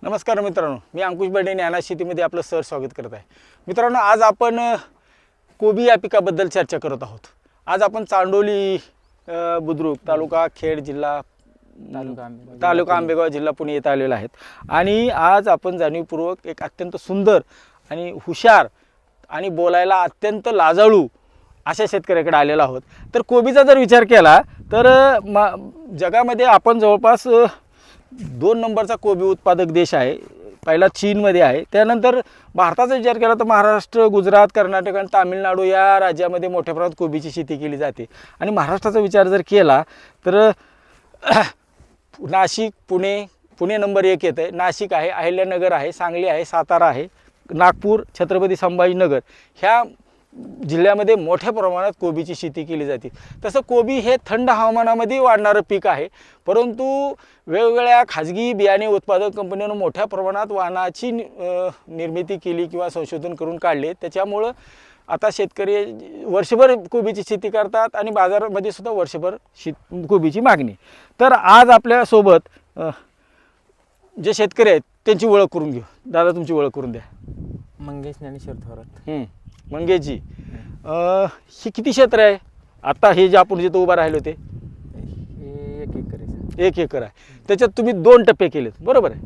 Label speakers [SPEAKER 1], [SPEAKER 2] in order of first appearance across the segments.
[SPEAKER 1] नमस्कार मित्रांनो, मी अंकुश बर्डे ज्ञाना शेतीमध्ये आपलं स्वागत करत आहे. मित्रांनो, आज आपण कोबी या पिकाबद्दल चर्चा करत आहोत. आज आपण चांडोली बुद्रुक तालुका खेड जिल्हा तालुका आंबेगाव जिल्हा पुणे येथे आलेलो आहेत आणि आज आपण जाणीवपूर्वक एक अत्यंत सुंदर आणि हुशार आणि बोलायला अत्यंत लाजाळू अशा शेतकऱ्याकडे आलेलो आहोत. तर कोबीचा जर विचार केला तर जगामध्ये आपण जवळपास 2 नंबरचा कोबी उत्पादक देश आहे. पहिला चीनमध्ये आहे, त्यानंतर भारताचा विचार केला तर महाराष्ट्र, गुजरात, कर्नाटक आणि तामिळनाडू या राज्यामध्ये मोठ्या प्रमाणात कोबीची शेती केली जाते. आणि महाराष्ट्राचा विचार जर केला तर नाशिक, पुणे नंबर 1 येतं आहे, नाशिक आहे, अहिल्यानगर आहे, सांगली आहे, सातारा आहे, नागपूर, छत्रपती संभाजीनगर ह्या जिल्ह्यामध्ये मोठ्या प्रमाणात कोबीची शेती केली जाते. तसं कोबी हे थंड हवामानामध्ये वाढणारं पीक आहे, परंतु वेगवेगळ्या खाजगी बियाणे उत्पादक कंपन्यांनी मोठ्या प्रमाणात वाणाची निर्मिती केली किंवा संशोधन करून काढले. त्याच्यामुळं आता शेतकरी वर्षभर कोबीची शेती करतात आणि बाजारामध्ये सुद्धा वर्षभर कोबीची मागणी. तर आज आपल्यासोबत जे शेतकरी आहेत त्यांची ओळख करून घेऊ. दादा, तुमची ओळख करून द्या.
[SPEAKER 2] मंगेश ज्ञानेश्वर थोरात.
[SPEAKER 1] मंगेशजी, ही किती क्षेत्र आहे आता हे जे आपण जिथं उभा राहिले होते?
[SPEAKER 2] 1 एकर आहे.
[SPEAKER 1] 1 एकर आहे. त्याच्यात तुम्ही 2 टप्पे केलेत, बरोबर आहे?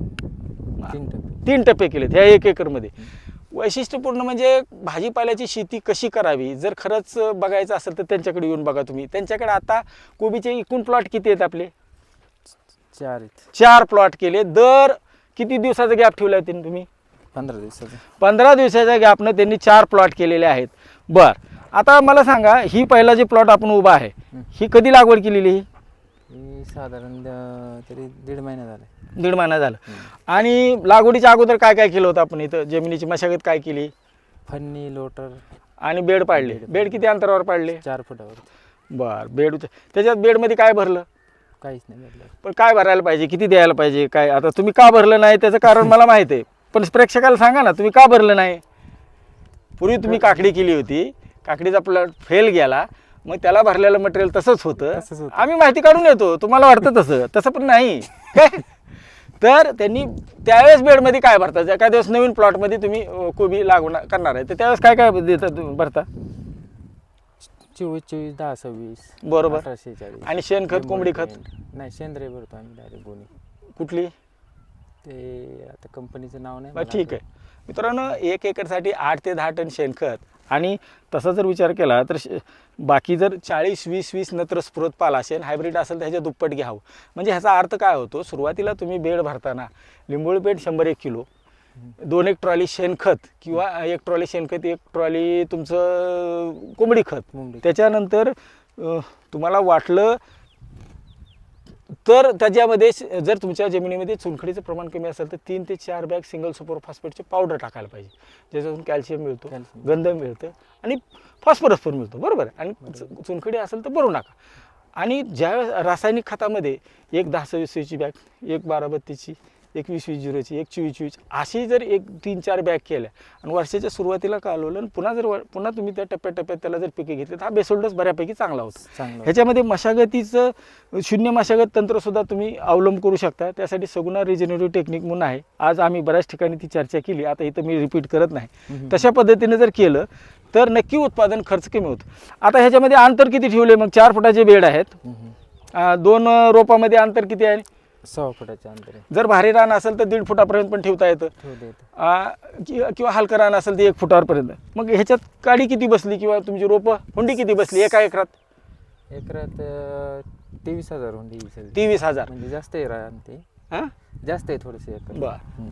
[SPEAKER 1] 3 टप्पे केलेत ह्या 1 एकरमध्ये. वैशिष्ट्यपूर्ण म्हणजे भाजीपाल्याची शेती कशी करावी जर खरंच बघायचं असेल तर त्यांच्याकडे येऊन बघा तुम्ही. त्यांच्याकडे आता कोबीचे एकूण प्लॉट किती आहेत आपले?
[SPEAKER 2] 4 आहेत.
[SPEAKER 1] 4 प्लॉट केले. दर किती दिवसाचा गॅप ठेवला आहे त्यांनी तुम्ही?
[SPEAKER 2] 15 दिवसाचा.
[SPEAKER 1] 15 दिवसाच्या गॅपनं त्यांनी 4 प्लॉट केलेले आहेत. बर, आता मला सांगा, ही पहिला जे प्लॉट आपण उभा आहे ही कधी लागवड केलेली?
[SPEAKER 2] ही साधारण तरी 1.5 महिना झाला.
[SPEAKER 1] 1.5 महिना झाला. आणि लागवडीच्या अगोदर काय काय केलं होतं आपण इथं? जमिनीची मशागत काय केली?
[SPEAKER 2] फन्नी, लोटर
[SPEAKER 1] आणि बेड पाडले. बेड किती अंतरावर पाडले?
[SPEAKER 2] 4 फुटावर.
[SPEAKER 1] बर, बेड त्याच्यात बेडमध्ये काय भरलं?
[SPEAKER 2] काहीच नाही भरलं.
[SPEAKER 1] पण काय भरायला पाहिजे, किती द्यायला पाहिजे, काय? आता तुम्ही का भरलं नाही त्याचं कारण मला माहिती आहे, पण प्रेक्षकाला सांगा ना तुम्ही का भरलं नाही. पूर्वी तुम्ही काकडी केली होती, काकडीचा प्लॉट फेल गेला, मग त्याला भरलेलं मटेरियल तसंच होतं. आम्ही माहिती काढून येतो, तुम्हाला वाटतं तसं पण नाही काय. तर त्यांनी त्यावेळेस बेडमध्ये काय भरतात? एका दिवस नवीन प्लॉटमध्ये तुम्ही कोबी लागवड करणार आहे तर त्यावेळेस काय काय देतात भरता?
[SPEAKER 2] 24, 10, 26.
[SPEAKER 1] बरोबर.
[SPEAKER 2] 1840.
[SPEAKER 1] आणि शेणखत, कोंबडी खत?
[SPEAKER 2] नाही, सेंद्रिय भरतो आम्ही डायरेक्ट गोणी.
[SPEAKER 1] कुठली?
[SPEAKER 2] ते आता कंपनीचं नाव नाही.
[SPEAKER 1] ठीक आहे मित्रांनो, 1 एकरसाठी 8 ते 10 टन शेणखत. आणि तसा जर विचार केला तर बाकी जर 40, 20 नत्र स्फुरत पाला असेल, हायब्रिड असेल तर ह्याच्या दुप्पट घ्यावं. म्हणजे ह्याचा अर्थ काय होतो? सुरुवातीला तुम्ही बेड भरताना लिंबोळी पेंट 100-1 किलो, 2 ट्रॉली शेणखत किंवा 1 ट्रॉली शेणखत, 1 ट्रॉली तुमचं कोंबडी खत. त्याच्यानंतर तुम्हाला वाटलं तर त्याच्यामध्ये जर तुमच्या जमिनीमध्ये चुनखडीचं प्रमाण कमी असेल तर 3 ते 4 बॅग सिंगल सुपर फॉस्फेटचे पावडर टाकायला पाहिजे, ज्याच्यातून कॅल्शियम मिळतो, गंध मिळतं आणि फॉस्फरस पण मिळतो, बरोबर. आणि चुनखडी असेल तर भरू नका. आणि ज्यावेळेस रासायनिक खतामध्ये 1 10-26ची बॅग, 1 12-32ची, 1 20-20ची, 1 24-24 अशी जर 1 3-4 बॅग केल्या आणि वर्षाच्या सुरुवातीला कालवलं आणि पुन्हा तुम्ही त्या टप्प्याटप्प्यात त्याला जर पिके घेतली तर हा बेसोल्डस बऱ्यापैकी चांगला होतो. ह्याच्यामध्ये मशागतीचं 0 मशागत तंत्रसुद्धा तुम्ही अवलंब करू शकता. त्यासाठी सगुणा रिजनरेटिव्ह टेक्निक म्हणून आहे. आज आम्ही बऱ्याच ठिकाणी ती चर्चा केली, आता इथं मी रिपीट करत नाही. तशा पद्धतीने जर केलं तर नक्की उत्पादन खर्च कमी होतो. आता ह्याच्यामध्ये अंतर किती ठेवले? मग 4 फुटाचे बेड आहेत. 2 रोपामध्ये अंतर किती आहे?
[SPEAKER 2] 6 फुटाचे अंतर आहे.
[SPEAKER 1] जर भारी रान असेल तर 1.5 फुटापर्यंत पण ठेवता येतं, किंवा हलकं रान असेल तर 1 फुटापर्यंत. मग ह्याच्यात काडी किती बसली किंवा तुमची रोपं हुंडी किती बसली एका एकरात?
[SPEAKER 2] 23,000 हुंडी.
[SPEAKER 1] 23,000
[SPEAKER 2] म्हणजे जास्त आहे रान ते. जास्त आहे थोडंसं एकर.
[SPEAKER 1] बरं.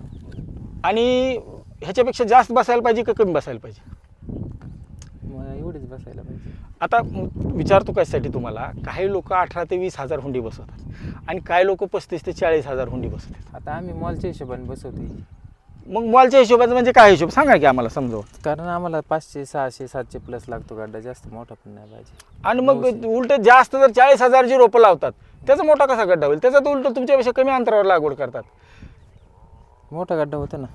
[SPEAKER 1] आणि ह्याच्यापेक्षा जास्त बसायला पाहिजे का कमी बसायला पाहिजे?
[SPEAKER 2] एवढीच बसायला पाहिजे.
[SPEAKER 1] आता विचारतो कशासाठी तुम्हाला, काही लोक 18 ते 20,000 हुंडी बसवतात आणि काही लोक 35 ते 40,000 हुंडी बसवतात.
[SPEAKER 2] आता आम्ही मॉलच्या हिशोबाने बसवतो.
[SPEAKER 1] मग मॉलच्या हिशोबाचं म्हणजे काय हिशोब सांगा की आम्हाला समजावं.
[SPEAKER 2] कारण आम्हाला 500, 600, 700 प्लस लागतो गड्डा, जास्त मोठा पण नाही पाहिजे.
[SPEAKER 1] आणि मग उलट जास्त जर 40,000ची रोपं लावतात त्याचा मोठा कसा गड्डा होईल? त्याचा तर उलट तुमच्यापेक्षा कमी अंतरावर लागवड करतात.
[SPEAKER 2] मोठा गड्डा होता ना.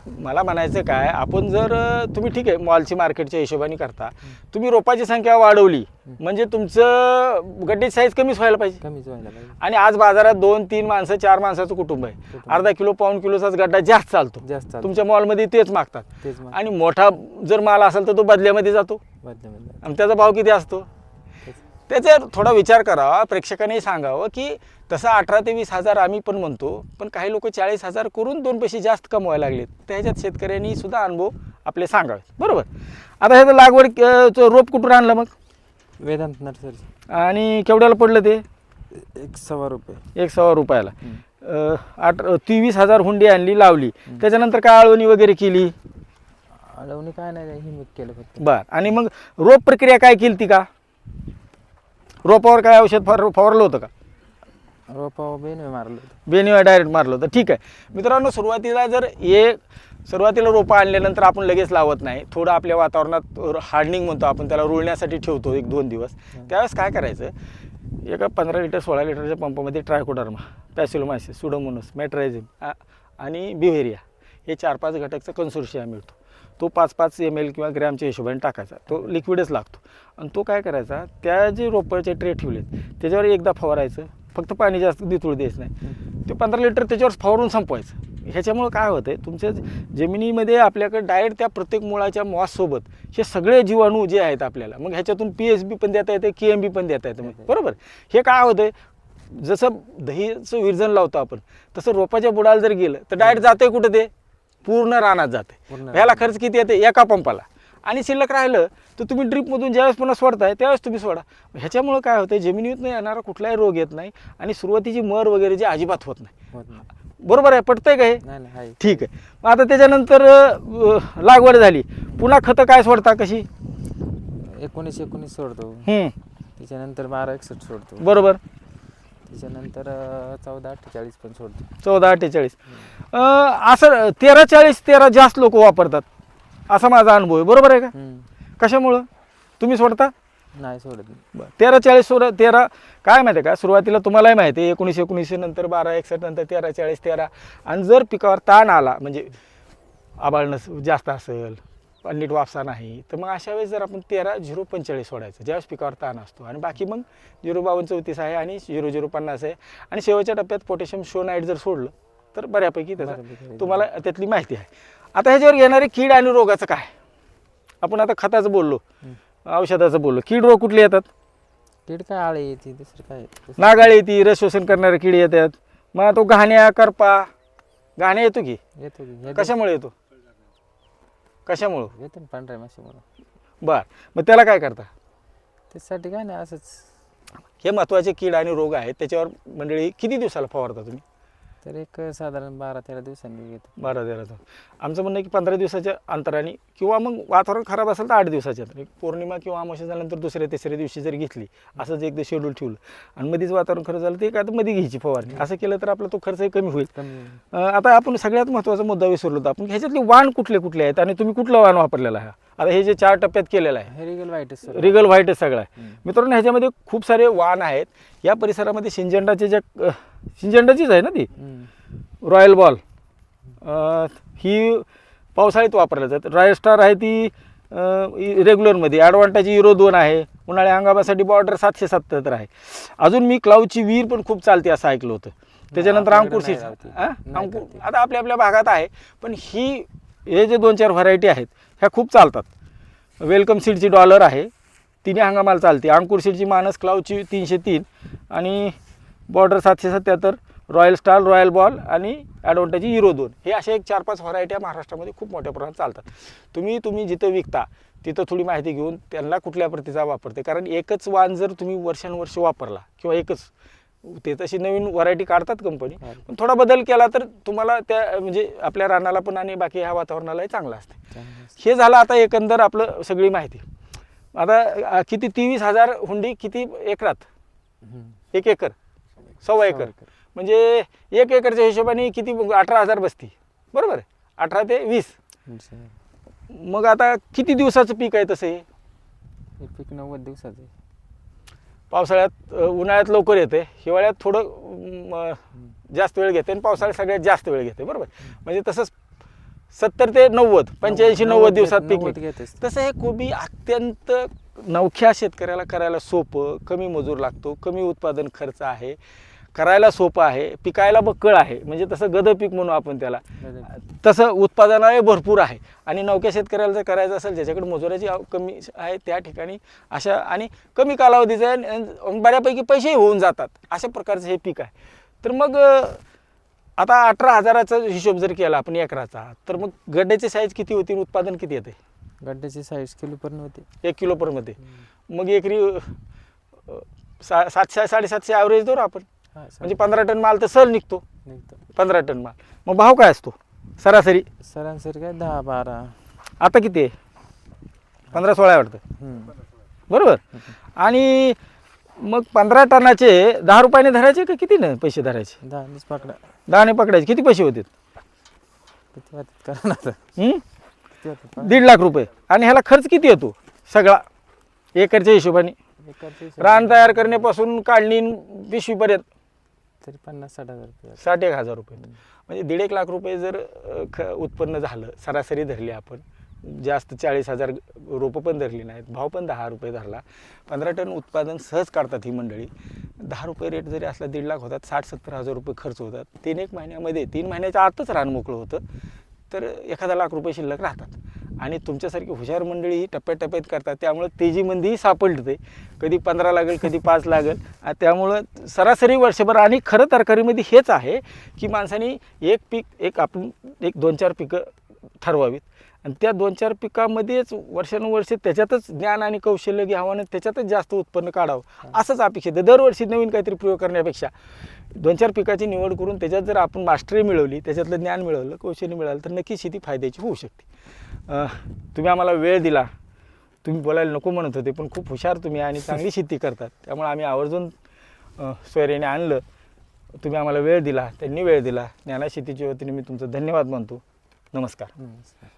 [SPEAKER 1] मला म्हणायचं काय, आपण जर तुम्ही ठीक आहे मॉलची मार्केटच्या हिशोबाने करता, तुम्ही रोपाची संख्या वाढवली म्हणजे तुमचं गड्डे साईज कमीच व्हायला पाहिजे.
[SPEAKER 2] कमीच व्हायला पाहिजे.
[SPEAKER 1] आणि आज बाजारात 2-3 माणसं 4 माणसाचं कुटुंब आहे, अर्धा किलो पाऊण किलोचाच गड्डा जास्त चालतो.
[SPEAKER 2] जास्त चालतं.
[SPEAKER 1] तुमच्या मॉलमध्ये तेच मागतात.
[SPEAKER 2] तेच मग
[SPEAKER 1] आणि मोठा जर माल असेल तर तो बदल्यामध्ये जातो
[SPEAKER 2] बदल्यामध्ये.
[SPEAKER 1] आणि त्याचा भाव किती असतो.
[SPEAKER 2] तेच.
[SPEAKER 1] त्याच्यावर थोडा विचार करावा, प्रेक्षकांनी सांगावं की तसं 18 ते 20 हजार आम्ही पण म्हणतो, पण काही लोक 40 हजार करून 2 पैसे जास्त कमवायला लागलेत. त्याच्यात शेतकऱ्यांनी सुद्धा अनुभव आपले सांगावे. बरोबर. आता हे तर लागवड रोप कुठून आणलं मग
[SPEAKER 2] वेदांत नर्सरी.
[SPEAKER 1] आणि केवढ्याला पडलं ते?
[SPEAKER 2] 1.25 रुपये.
[SPEAKER 1] 1.25 रुपयाला. 23,000 हुंडी आणली, लावली. त्याच्यानंतर काय आळवणी वगैरे केली?
[SPEAKER 2] अडवणी काय नाही, हिमक केलं फक्त.
[SPEAKER 1] बर. आणि मग रोप प्रक्रिया काय केली ती का? रोपावर काय औषध फवारलं होतं का?
[SPEAKER 2] रोपावर बेनवे मारलं होतं.
[SPEAKER 1] बेनिवा डायरेक्ट मारलं होतं. ठीक आहे मित्रांनो, सुरुवातीला जर सुरुवातीला रोपं आणल्यानंतर आपण लगेच लावत नाही, थोडं आपल्या वातावरणात हार्डनिंग म्हणतो आपण त्याला, रुळण्यासाठी ठेवतो 1-2 दिवस. त्यावेळेस काय करायचं, एका 15 लिटर 16 लिटरच्या पंपामध्ये ट्रायकोडर्मा, पॅसिलोमायसिस, सुडोमोनस, मेट्रायझिम आणि बिव्हेरिया हे 4-5 घटकचा कन्सोर्शियम मिळतो. तो 5-5 ml किंवा ग्रॅमच्या हिशोबाने टाकायचा. तो लिक्विडच लागतो. आणि तो काय करायचा, त्या जे रोपाचे ट्रे ठेवलेत त्याच्यावर एकदा फवारायचं, फक्त पाणी जास्त नितळू द्यायचं नाही. ते 15 लिटर त्याच्यावर फवारून संपवायचं. ह्याच्यामुळं काय होतं आहे, तुमच्या जमिनीमध्ये आपल्याकडे डायरेक्ट त्या प्रत्येक मुळाच्या मॉससोबत हे सगळे जीवाणू जे आहेत आपल्याला, मग ह्याच्यातून PSB पण देता येते, KMB पण देता येतं. मग बरोबर. हे काय होतं आहे, जसं दहीचं विरजन लावतो आपण, तसं रोपाच्या बुडाला जर गेलं तर डायरेक्ट जाते कुठं, ते पूर्ण रानात जाते. ह्याला खर्च किती येते एका पंपाला. आणि शिल्लक राहिलं तर तुम्ही ड्रीपमधून ज्यावेळेस पुन्हा सोडताय त्यावेळेस तुम्ही सोडा. ह्याच्यामुळं काय होतं, जमिनीतून येणारा कुठलाही रोग येत नाही आणि सुरुवातीची मर वगैरे जे अजिबात होत नाही. बरोबर आहे, पटतंय का हे?
[SPEAKER 2] नाही.
[SPEAKER 1] ठीक आहे. मग आता त्याच्यानंतर लागवड झाली, पुन्हा खतं काय सोडता, कशी?
[SPEAKER 2] 19 सोडतो. त्याच्यानंतर 1261 सोडतो.
[SPEAKER 1] बरोबर.
[SPEAKER 2] त्याच्यानंतर 1448 पण सोडतो.
[SPEAKER 1] 1448. असं 13-40 जास्त लोक वापरतात असा माझा अनुभव आहे. बरोबर आहे का? कशामुळं तुम्ही सोडता?
[SPEAKER 2] नाही सोडत.
[SPEAKER 1] बरं. 13-40 13 काय माहिती आहे का, सुरुवातीला तुम्हालाही माहिती आहे 19-19 नंतर 12-61 नंतर 13-40 आणि जर पिकावर ताण आला, म्हणजे आबाळ जास्त असेल, नीट वापसा नाही, तर मग अशा वेळेस जर आपण 13-0-45 सोडायचं ज्यावेळेस पिकावर ताण असतो. आणि बाकी मग 0-52-34 आहे आणि 0-0-50 आहे. आणि शेवटच्या टप्प्यात पोटॅशियम शोनाईट जर सोडलं तर बऱ्यापैकी त्याचा तुम्हाला त्यातली माहिती आहे. आता ह्याच्यावर येणारे कीड आणि रोगाचं काय, आपण आता खताचं बोललो, औषधाचं बोललो, कीड रोग कुठले येतात?
[SPEAKER 2] कीड काय आळे येते, दुसरं काय?
[SPEAKER 1] नागाळी येते, रस शोषण करणारे कीड येतात. मग तो घाण्या, करपा, घाण्या येतो की?
[SPEAKER 2] येतो की.
[SPEAKER 1] कशामुळे येतो? कशामुळं?
[SPEAKER 2] येतो ना पांढऱ्या माशीमुळं.
[SPEAKER 1] बर. मग त्याला काय करता?
[SPEAKER 2] त्याच्यासाठी काय नाही, असंच.
[SPEAKER 1] हे महत्त्वाचे कीड आणि रोग आहेत. त्याच्यावर मंडळी किती दिवसाला फवारता तुम्ही?
[SPEAKER 2] तर एक साधारण 12-13 दिवसांनी घेतो.
[SPEAKER 1] 12-13. आमचं म्हणणं आहे की 15 दिवसाच्या अंतराने, किंवा मग वातावरण खराब असेल तर 8 दिवसाच्या अंतराने, पौर्णिमा किंवा अमावस्या झाल्यानंतर 2ऱ्या-तिसऱ्या दिवशी जर घेतली, असंच एकदा शेड्यूल ठेवलं आणि मध्येच वातावरण खराब झालं ते काय तर मध्ये घ्यायची फवारणी. असं केलं तर आपला तो खर्चही कमी होईल. आता आपण सगळ्यात महत्त्वाचा मुद्दा विसरलो होतो, आपण ह्याच्यातले वाण कुठले आहेत आणि तुम्ही कुठलं वाण वापरलेलं आहे? आता हे जे 4 टप्प्यात केलेलं आहे,
[SPEAKER 2] रिगल व्हाईटच.
[SPEAKER 1] रिगल व्हाईटच सगळं आहे. मित्रांनो, ह्याच्यामध्ये खूप सारे वाण आहेत. या परिसरामध्ये सिंजंडाचे सिंजंडाचीच आहे ना ती रॉयल बॉल, ही पावसाळ्यात वापरल्या जातात. रॉयल स्टार आहे ती रेग्युलरमध्ये. ॲडव्हान्टेज हिरो 2 आहे. उन्हाळी हंगामासाठी बॉर्डर 777 आहे. अजून मी क्लाउडची वीर पण खूप चालते असं ऐकलं होतं. त्याच्यानंतर अंकुर सीड, अंकुर आता आपल्या भागात आहे, पण हे जे 2-4 व्हरायटी आहेत ह्या खूप चालतात. वेलकम सीडची डॉलर आहे, तिन्ही हंगामाला चालते. अंकुर सीडची मानस, क्लाउडची 303 आणि border 777, royal star, royal ball आणि ॲडव्हान्टेज हिरो 2 हे असे एक 4-5 व्हरायट्या महाराष्ट्रामध्ये खूप मोठ्या प्रमाणात चालतात. तुम्ही जिथं विकता तिथं थोडी माहिती घेऊन त्यांना कुठल्या प्रतीचा वापरते, कारण एकच वाण जर तुम्ही वर्षानुवर्ष वापरला किंवा एकच, ते तशी नवीन व्हरायटी काढतात कंपनी, पण थोडा बदल केला तर तुम्हाला त्या म्हणजे आपल्या रानाला पण आणि बाकी ह्या वातावरणालाही चांगलं असते. हे झालं आता एकंदर आपलं सगळी माहिती. आता किती 23,000 हुंडी किती एकरात? 1 एकर, 1.25 एकर, म्हणजे 1 एकरच्या हिशोबाने किती? 18,000 बसती. बरोबर आहे, 18 ते 20. मग आता किती दिवसाचं पीक आहे तसं?
[SPEAKER 2] हे पीक 90 दिवसाचं आहे.
[SPEAKER 1] पावसाळ्यात उन्हाळ्यात लवकर येते, हिवाळ्यात थोडं जास्त वेळ घेते आणि पावसाळ्यात सगळ्यात जास्त वेळ घेते. बरोबर. म्हणजे तसंच 70 ते 90, 85-90 दिवसात पीक
[SPEAKER 2] 90
[SPEAKER 1] निघतं.
[SPEAKER 2] घेतेच.
[SPEAKER 1] तसं हे कोबी अत्यंत नवख्या शेतकऱ्याला करायला सोपं, कमी मजूर लागतो, कमी उत्पादन खर्च आहे, करायला सोपं आहे, पिकायला बक्कळ आहे, म्हणजे तसं गद पीक म्हणू आपण त्याला, तसं उत्पादनाने भरपूर आहे. आणि नवख्या शेतकऱ्याला जर करायचं असेल ज्याच्याकडे मजुराची कमी आहे त्या ठिकाणी अशा आणि कमी कालावधीचं आहे आणि बऱ्यापैकी पैसेही होऊन जातात अशा प्रकारचं हे पीक आहे. तर मग आता 18,000चा हिशोब जर केला आपण एकराचा, तर मग गड्ड्याची साईज किती होती, उत्पादन किती येते?
[SPEAKER 2] गड्ड्याची साईज किलो पर्यंत होती.
[SPEAKER 1] 1 किलो पर मध्ये. मग एकरी 700-750 ॲव्हरेज धरू आपण,
[SPEAKER 2] हा,
[SPEAKER 1] म्हणजे 15 टन माल तर सहज निघतो.
[SPEAKER 2] निघतो.
[SPEAKER 1] 15 टन माल. मग भाव काय असतो सरासरी?
[SPEAKER 2] सरासरी काय 10-12.
[SPEAKER 1] आता किती आहे? 15-16 आहे वाटतं, बरोबर. आणि मग 15 टनाचे 10 रुपयाने धरायचे का किती ना पैसे धरायचे?
[SPEAKER 2] 10 पकडा.
[SPEAKER 1] 10ने पकडायचे, किती पैसे होते?
[SPEAKER 2] किती वाटत करा ना आता.
[SPEAKER 1] 1.5 लाख रुपये. आणि ह्याला खर्च किती येतो सगळा एकरच्या हिशोबाने? रान तयार करण्यापासून काढणी पिशवीपर्यंत
[SPEAKER 2] तरी 50-60 हजार रुपये.
[SPEAKER 1] 60,000 रुपये. म्हणजे 1.5 लाख रुपये जर उत्पन्न झालं, सरासरी धरली आपण, जास्त 40,000 रोपं पण धरली नाहीत, भाव पण 10 रुपये धरला, 15 टन उत्पादन सहज काढतात ही मंडळी. 10 रुपये रेट जरी असला 1.5 लाख होतात, 60-70 हजार रुपये खर्च होतात. 3-1 महिन्यामध्ये, 3 महिन्याच्या आतच रान मोकळं होतं, तर 1 लाख रुपये शिल्लक राहतात. आणि तुमच्यासारखी हुशार मंडळी ही टप्प्याटप्प्यात करतात, त्यामुळे तेजीमध्येही सापडते, कधी 15 लागेल, कधी 5 लागेल. त्यामुळं सरासरी वर्षभर. आणि खरं तरकारीमध्ये हेच आहे की माणसाने एक पीक, आपण 1-2-4 पिकं ठरवावीत आणि त्या 2-4 पिकामध्येच वर्षानुवर्ष त्याच्यातच ज्ञान आणि कौशल्य घ्यावं आणि त्याच्यातच जास्त उत्पन्न काढावं, असंच अपेक्षित आहे. दरवर्षी नवीन काहीतरी प्रयोग करण्यापेक्षा 2-4 पिकाची निवड करून त्याच्यात जर आपण मास्टरी मिळवली, त्याच्यातलं ज्ञान मिळवलं, कौशल्य मिळालं, तर नक्कीच शेती फायद्याची होऊ शकते. तुम्ही आम्हाला वेळ दिला, तुम्ही बोलायला नको म्हणत होते, पण खूप हुशार तुम्ही आणि चांगली शेती करतात, त्यामुळे आम्ही आवर्जून सोयऱ्याने आणलं. तुम्ही आम्हाला वेळ दिला, त्यांनी वेळ दिला. ज्ञाना शेतीच्या वतीने मी तुमचं धन्यवाद मानतो. नमस्कार.
[SPEAKER 2] नमस्कार.